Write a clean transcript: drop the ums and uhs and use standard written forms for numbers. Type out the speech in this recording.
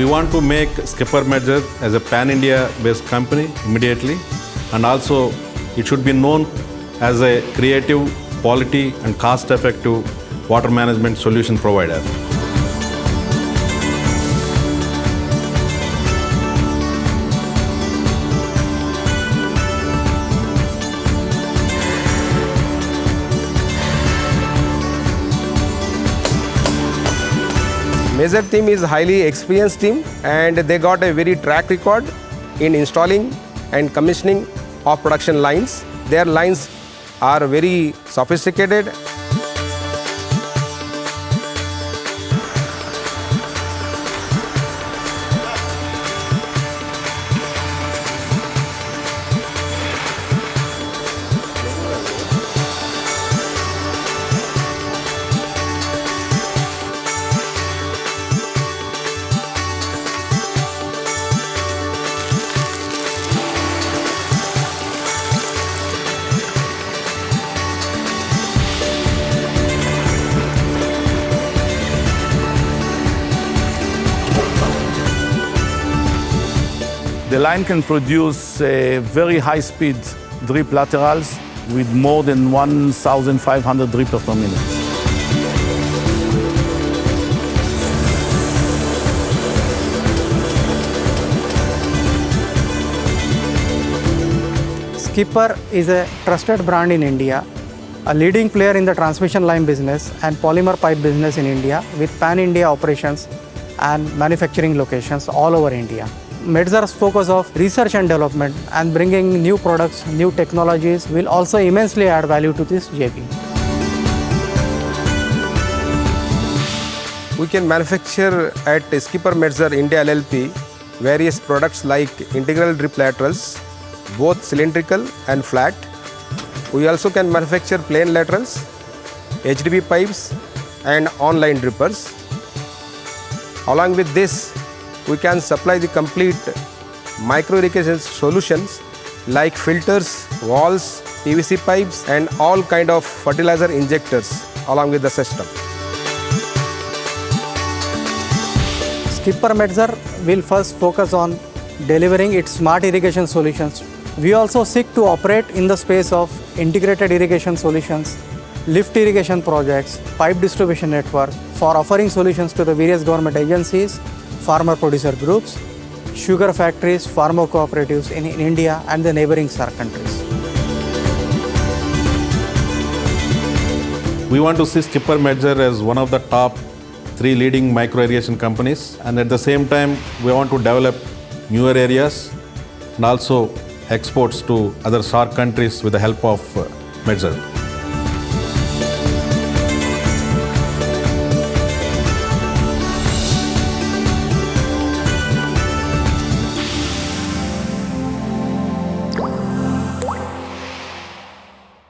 want to make Skipper Metzer as a pan-India based company immediately, and also it should be known as a creative, quality and cost-effective water management solution provider. Metzer team is highly experienced team, and they got a very track record in installing and commissioning of production lines. Their lines are very sophisticated. The line can produce very high-speed drip laterals with more than 1,500 drippers per minute. Skipper is a trusted brand in India, a leading player in the transmission line business and polymer pipe business in India with pan-India operations and manufacturing locations all over India. Metzer's focus of research and development and bringing new products, new technologies will also immensely add value to this JV. We can manufacture at Skipper Metzer India LLP various products like integral drip laterals, both cylindrical and flat. We also can manufacture plain laterals, HDB pipes and on-line drippers. Along with this, we can supply the complete micro irrigation solutions like filters, valves, PVC pipes and all kind of fertilizer injectors along with the system. Skipper Metzer will first focus on delivering its smart irrigation solutions. We also seek to operate in the space of integrated irrigation solutions, lift irrigation projects, pipe distribution network for offering solutions to the various government agencies, farmer producer groups, sugar factories, farmer cooperatives in India and the neighboring SAARC countries. We want to see Skipper Metzer as one of the top 3 leading micro irrigation companies, and at the same time we want to develop newer areas and also exports to other SAARC countries with the help of Metzer.